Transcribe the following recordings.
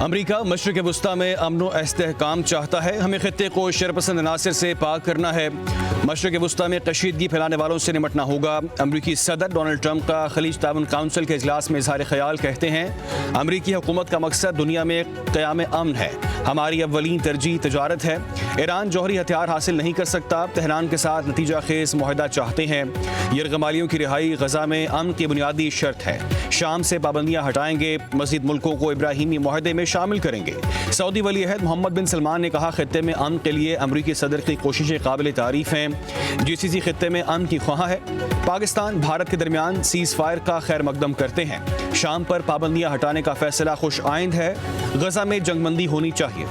अमरीका मशरिक़ वुस्ता में अमन व इस्तेहकाम चाहता है। हमें खित्ते को शरपसंद अनासर से पाक करना है। मशरिक़ वुस्ता में कशीदगी फैलाने वालों से निमटना होगा। अमरीकी सदर डोनाल्ड ट्रंप का खलीज ताउन काउंसिल के इजलास में इज़हार ख्याल कहते हैं अमरीकी हुकूमत का मकसद दुनिया में क़याम अमन है। हमारी अव्वलीन तरजीह तजारत है। ईरान जौहरी हथियार हासिल नहीं कर सकता। तेहरान के साथ नतीजा खेज मुआहदा चाहते हैं। यरगमालियों की रिहाई गजा में अमन की बुनियादी शर्त है। शाम से पाबंदियाँ हटाएंगे। मज़ीद मुल्कों को इब्राहिमी मुआहदे में शामिल करेंगे। सऊदी वली अहद मोहम्मद बिन सलमान ने कहा खित्ते में अमन के लिए अमरीकी सदर की कोशिशें काबिल तारीफ हैं। GCC खित्ते में अमन की ख्वाह है। पाकिस्तान भारत के दरमियान सीज़ फायर का खैर मकदम करते हैं। शाम पर पाबंदियाँ हटाने का फैसला खुश आइंद है। गजा में जंगबंदी होनी चाहिए।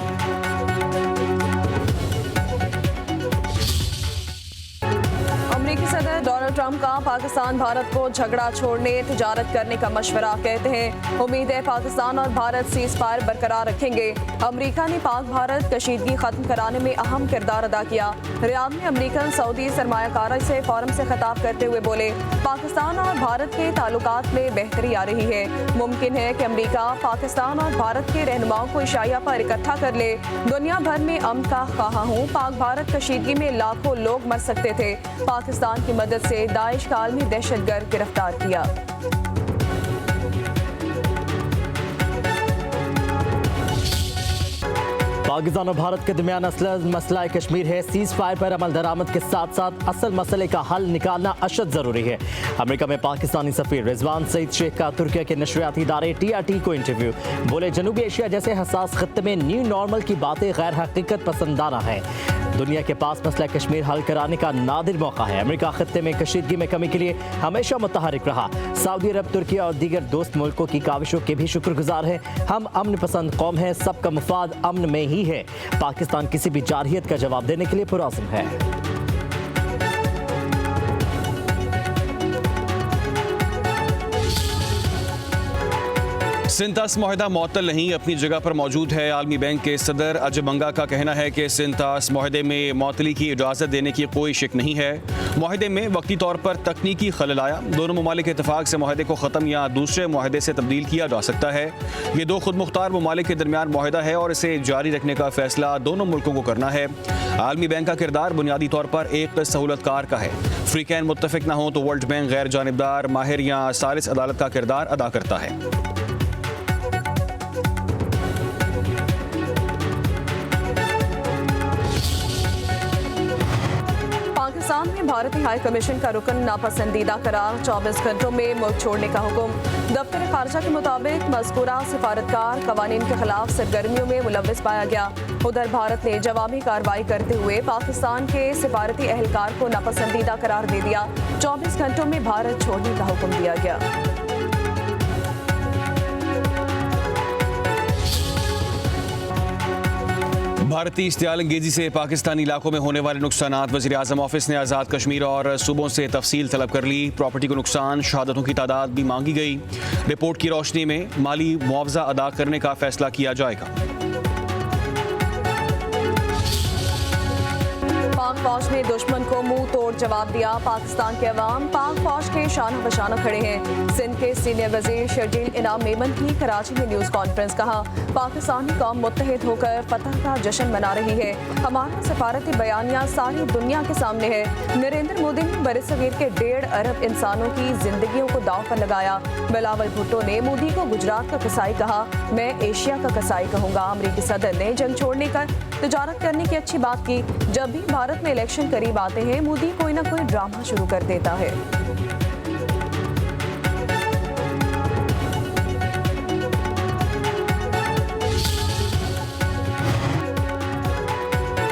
अमेरिकी सदर डोनाल्ड ट्रंप का पाकिस्तान भारत को झगड़ा छोड़ने तिजारत करने का मशवरा। कहते हैं उम्मीद है पाकिस्तान और भारत सीज फायर बरकरार रखेंगे। अमेरिका ने पाक भारत कशीदगी खत्म कराने में अहम किरदार अदा किया। रियाद में अमेरिकन सऊदी सरमायाकारी से फोरम से खिताब करते हुए बोले पाकिस्तान और भारत के ताल्लुकात में बेहतरी आ रही है। मुमकिन है कि अमेरिका पाकिस्तान और भारत के रहनुमाओं को इशाया पर इकट्ठा कर ले। दुनिया भर में अमन का ख्वाह हूँ। पाक भारत कशीदगी में लाखों लोग मर सकते थे। पाकिस्तान की मदद से दाइश का आलमी दहशतगर्द गिरफ्तार किया। पाकिस्तान और भारत के दरमियान मसला कश्मीर है। सीज फायर पर अमल दरामद के साथ साथ असल मसले का हल निकालना अशद जरूरी है। अमेरिका में पाकिस्तानी सफीर रिजवान सईद शेख का तुर्की के नशरियाती इदारे TRT को इंटरव्यू। बोले जनूबी एशिया जैसे हसास खत्ते में न्यू नॉर्मल की बातें गैर हकीकत पसंदाना है। दुनिया के पास मसला कश्मीर हल कराने का नादिर मौका है। अमेरिका खत्ते में कशीदगी में कमी के लिए हमेशा मुतहरिक रहा। सऊदी अरब, तुर्की और दीगर दोस्त मुल्कों की काविशों के भी शुक्रगुजार है। हम अमन पसंद कौम है। सबका मुफाद अमन में ही है। पाकिस्तान किसी भी जारहियत का जवाब देने के लिए पुरअज़्म है। सिंतास मुआहदा मुअत्तल नहीं, अपनी जगह पर मौजूद है। आलमी बैंक के सदर अजब मंगा का कहना है कि सिंतास मुआहदे में मुअत्तली की इजाज़त देने की कोई शिक नहीं है। मुआहदे में वक्ती तौर पर तकनीकी खलल आया। दोनों ममालिक के इत्तफाक से मुआहदे को ख़त्म या दूसरे मुआहदे से तब्दील किया जा सकता है। ये दो खुद मुख्तार ममालिक के दरमियान मुआहदा है और इसे जारी रखने का फैसला दोनों मुल्कों को करना है। आलमी बैंक का किरदार बुनियादी तौर पर एक सहूलतकार का है। फ्रीकैन मुत्तफिक न हो तो वर्ल्ड बैंक गैर जानिबदार, माहिर या सालिस अदालत का किरदार अदा करता है। पाकिस्तान में भारतीय हाई कमीशन का रुकन नापसंदीदा करार। 24 घंटों में मुल्क छोड़ने का हुक्म। दफ्तर खारजा के मुताबिक मज़कूरा सिफारतकार कवानीन के खिलाफ सरगर्मियों में मुलव्विस पाया गया। उधर भारत ने जवाबी कार्रवाई करते हुए पाकिस्तान के सिफारती एहलकार को नापसंदीदा करार दे दिया। 24 घंटों में भारत छोड़ने का हुक्म दिया गया। भारतीय इश्तियाल अंगेजी से पाकिस्तानी इलाकों में होने वाले नुकसानात। वज़ीर आज़म ऑफिस ने आज़ाद कश्मीर और सूबों से तफसील तलब कर ली। प्रॉपर्टी को नुकसान, शहादतों की तादाद भी मांगी गई। रिपोर्ट की रोशनी में माली मुआवजा अदा करने का फैसला किया जाएगा। पाक फौज ने दुश्मन को मुंह तोड़ जवाब दिया। पाकिस्तान के अवाम पाक फौज के शानो बशानो खड़े हैं। सिंध के सीनियर वजीर शर्जील इनाम मेमन की कराची में न्यूज़ कॉन्फ्रेंस। कहा पाकिस्तानी कौम मुत्तहिद होकर फतह का जश्न मना रही है। हमारा सफारती बयानिया सारी दुनिया के सामने है। नरेंद्र मोदी ने बरसगीर के 1.5 अरब इंसानों की जिंदगियों को दांव पर लगाया। बिलावल भुट्टो ने मोदी को गुजरात का कसाई कहा। मैं एशिया का कसाई कहूँगा। अमरीकी सदर ने जंग छोड़ने का तिजारत करने की अच्छी बात की। जब भी भारत में इलेक्शन करीब आते हैं मोदी कोई ना कोई ड्रामा शुरू कर देता है।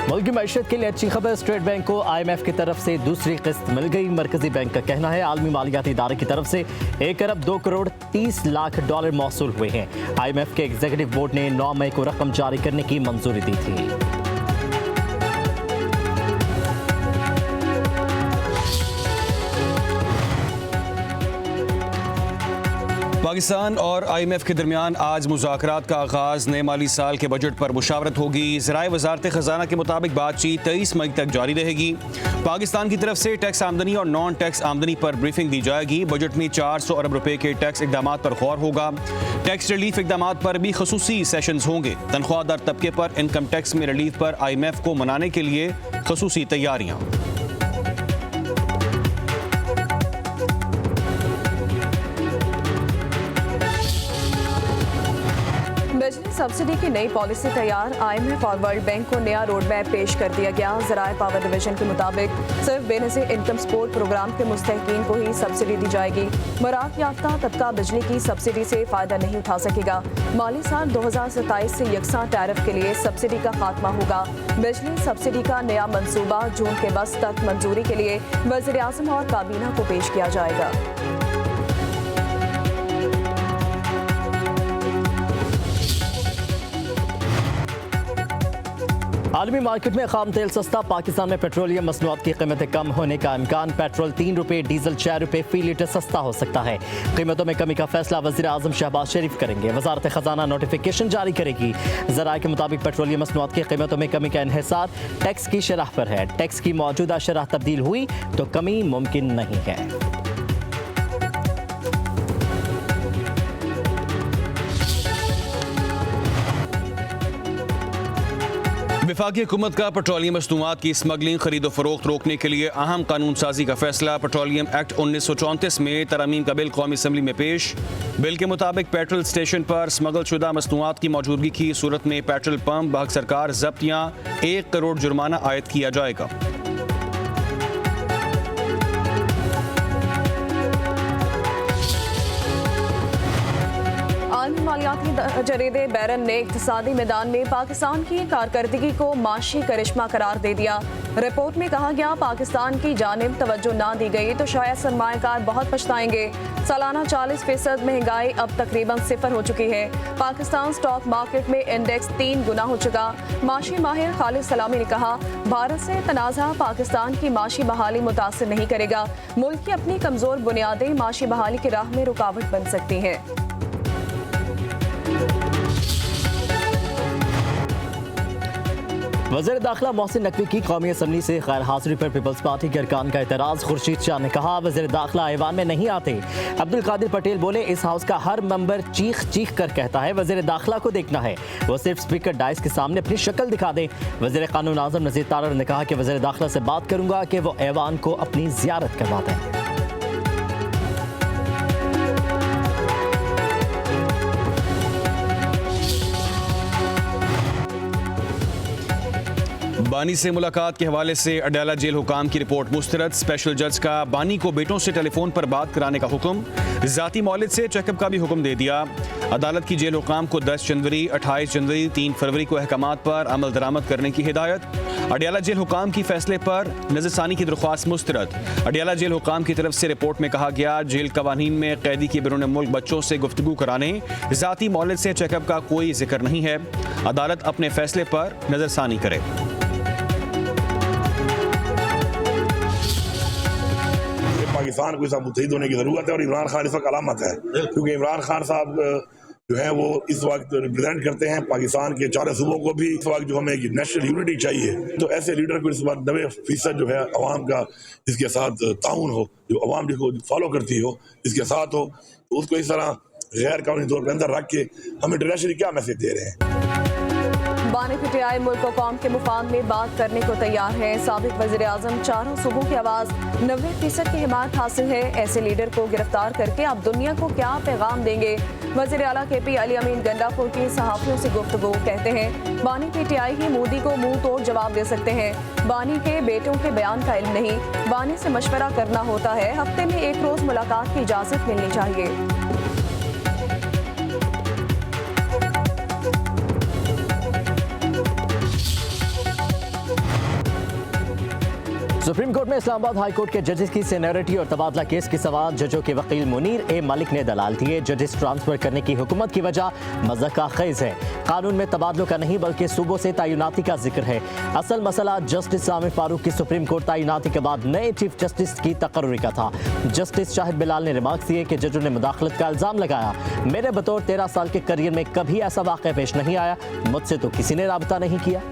मुल्क की मैशत के लिए अच्छी खबर। स्टेट बैंक को IMF की तरफ से दूसरी किस्त मिल गई। मरकजी बैंक का कहना है आलमी मालियाती इदारे की तरफ से 1 अरब 2 करोड़ 30 लाख डॉलर मौसूल हुए हैं। IMF के एग्जीक्यूटिव बोर्ड ने 9 मई को रकम जारी करने की मंजूरी दी थी। पाकिस्तान और IMF के दरमियान आज मुज़ाकरात का आगाज़ नए माली साल के बजट पर मुशावरत होगी। ज़राए वज़ारत ख़ज़ाना के मुताबिक बातचीत 23 मई तक जारी रहेगी। पाकिस्तान की तरफ से टैक्स आमदनी और नॉन टैक्स आमदनी पर ब्रीफिंग दी जाएगी। बजट में 400 अरब रुपए के टैक्स इक़दामात पर गौर होगा। टैक्स रिलीफ इक़दामात पर भी खसूसी सेशंस होंगे। तनख्वाहदार तबके पर इनकम टैक्स में रिलीफ पर IMF को मनाने के लिए खसूसी तैयारियाँ। बिजली सब्सिडी की नई पॉलिसी तैयार। IMF और वर्ल्ड बैंक को नया रोड मैप पेश कर दिया गया। ज़राए पावर डिवीजन के मुताबिक सिर्फ बेनज़ीर इनकम सपोर्ट प्रोग्राम के मुस्तहिकीन को ही सब्सिडी दी जाएगी। मराक याफ्ता तबका बिजली की सब्सिडी से फ़ायदा नहीं उठा सकेगा। माली साल 2027 से यकसा टैरिफ के लिए सब्सिडी का खात्मा होगा। बिजली सब्सिडी का नया मंसूबा जून के बस तक मंजूरी के लिए वज़ीर आज़म और काबीना को पेश किया जाएगा। आलमी मार्केट में खाम तेल सस्ता। पाकिस्तान में पेट्रोलियम मसनूआत की कीमतें कम होने का इम्कान। पेट्रोल 3 रुपये, डीजल 4 रुपये फी लीटर सस्ता हो सकता है। कीमतों में कमी का फैसला वज़ीर आज़म शहबाज शरीफ करेंगे। वज़ारत ख़ज़ाना नोटिफिकेशन जारी करेगी। ज़राए के मुताबिक पेट्रोलियम मसनूआत की कीमतों में कमी का इन्हिसार टैक्स की शरह पर है। टैक्स की मौजूदा शरह तब्दील हुई तो कमी मुमकिन नहीं है। वफाकी हुकूमत का पेट्रोलियम मसनूआत की स्मगलिंग, खरीदो फरोख्त रोकने के लिए अहम कानून साजी का फैसला। पेट्रोलियम एक्ट 1934 में तरमीम का बिल कौमी असम्बली में पेश। बिल के मुताबिक पेट्रोल स्टेशन पर स्मगल शुदा मसनूआत की मौजूदगी की सूरत में पेट्रोल पंप बहक सरकार जब्त या 1 करोड़ जुर्माना आयद किया जाएगा। मालियाती जरीदे बैरन ने इक़्तिसादी मैदान में पाकिस्तान की कारकर्दगी को माशी करिश्मा करार दे दिया। रिपोर्ट में कहा गया, पाकिस्तान की जानिब तवज्जो ना दी गई तो शायद सरमायाकार बहुत पछताएंगे। सालाना 40% महंगाई अब तकरीबन 0 हो चुकी है। पाकिस्तान स्टॉक मार्केट में इंडेक्स 3 गुना हो चुका। माशी माहिर खालिद सलामी ने कहा, भारत से तनाज़ा पाकिस्तान की माशी बहाली मुतासर नहीं करेगा। मुल्क की अपनी कमजोर बुनियादें माशी बहाली की राह में रुकावट बन सकती हैं। वज़ीर दाखिला मोहसिन नकवी की कौमी असम्बली से गैर हाजिरी पर पीपल्स पार्टी के अरकान का एतराज़। खुर्शीद शाह ने कहा, वज़ीर दाखिला ऐवान में नहीं आते। अब्दुल कादिर पटेल बोले, इस हाउस का हर मेंबर चीख चीख कर कहता है वज़ीर दाखिला को देखना है, वो सिर्फ स्पीकर डाइस के सामने अपनी शक्ल दिखा दे। वज़ीर कानून आज़म नज़ीर तारड़ ने कहा कि वज़ीर दाखिला से बात करूंगा कि वो ऐवान को अपनी ज़ियारत करवा दें। बानी से मुलाकात के हवाले से अडयाला जेल हुकाम की रिपोर्ट मुस्तरद। स्पेशल जज का बानी को बेटों से टेलीफोन पर बात कराने का हुक्म। जाती मौलिद से चेकअप का भी हुक्म दे दिया। अदालत की जेल हुकाम को 10 जनवरी, 28 जनवरी, 3 फरवरी को अहकामात पर अमल दरामद करने की हिदायत। अडयाला जेल हुकाम की फैसले पर नजरसानी की दरख्वास्त मुस्तरद। अडयाला जेल हुकाम की तरफ से रिपोर्ट में कहा गया, जेल कवानीन में कैदी की बैरून मुल्क बच्चों से गुफ्तगू कराने, जाती मौलिद से चेकअप का कोई जिक्र नहीं है। अदालत अपने फैसले पर नजरसानी करे। पाकिस्तान को इसका मुतहिद होने की ज़रूरत है और इमरान खान इस वक्त अलामत है, क्योंकि इमरान खान साहब जो है वो इस वक्त रिप्रेजेंट करते हैं पाकिस्तान के 4 सूबों को भी। इस वक्त जो हमें नेशनल यूनिटी चाहिए, तो ऐसे लीडर को इस बार 90% जो है अवाम का जिसके साथ ताउन हो, जो अवाम जिसको फॉलो करती हो, जिसके साथ हो, तो उसको इस तरह गैर कानूनी तौर पर अंदर रख के हम इंटरनेशनली क्या मैसेज दे रहे हैं। बानी पीटीआई मुल्क और कौम के मुफाद में बात करने को तैयार है। साबिक वज़ीर आज़म, 4 सूबों की आवाज़, 90% की हिमायत हासिल है। ऐसे लीडर को गिरफ्तार करके आप दुनिया को क्या पैगाम देंगे? वज़ीर आला KP अली अमीन गंडापुर की सहाफ़ियों से गुफ्तगू। कहते हैं, बानी पीटीआई ही मोदी को मुंह तोड़ जवाब दे सकते हैं। बानी के बेटों के बयान का इल्म नहीं, बानी से मशवरा करना होता है। हफ्ते में 1 रोज़ मुलाकात की इजाज़त मिलनी चाहिए। सुप्रीम कोर्ट में इस्लामाबाद हाई कोर्ट के जजेस की सीनियरिटी और तबादला केस की सवाल जजों के वकील मुनीर ए मलिक ने दलाल दिए। जजेस ट्रांसफर करने की हुकूमत की वजह मज़ाक़ खेज़ है। कानून में तबादलों का नहीं बल्कि सूबों से तैनाती का जिक्र है। असल मसला जस्टिस आमिर फारूक की सुप्रीम कोर्ट तैनाती के बाद नए चीफ जस्टिस की तकर्री का था। जस्टिस शाहिद बिलाल ने रिमार्क्स दिए कि जजों ने मुदाखलत का इल्ज़ाम लगाया। मेरे बतौर 13 साल के करियर में कभी ऐसा वाक़या पेश नहीं आया, मुझसे तो किसी ने राबता नहीं किया।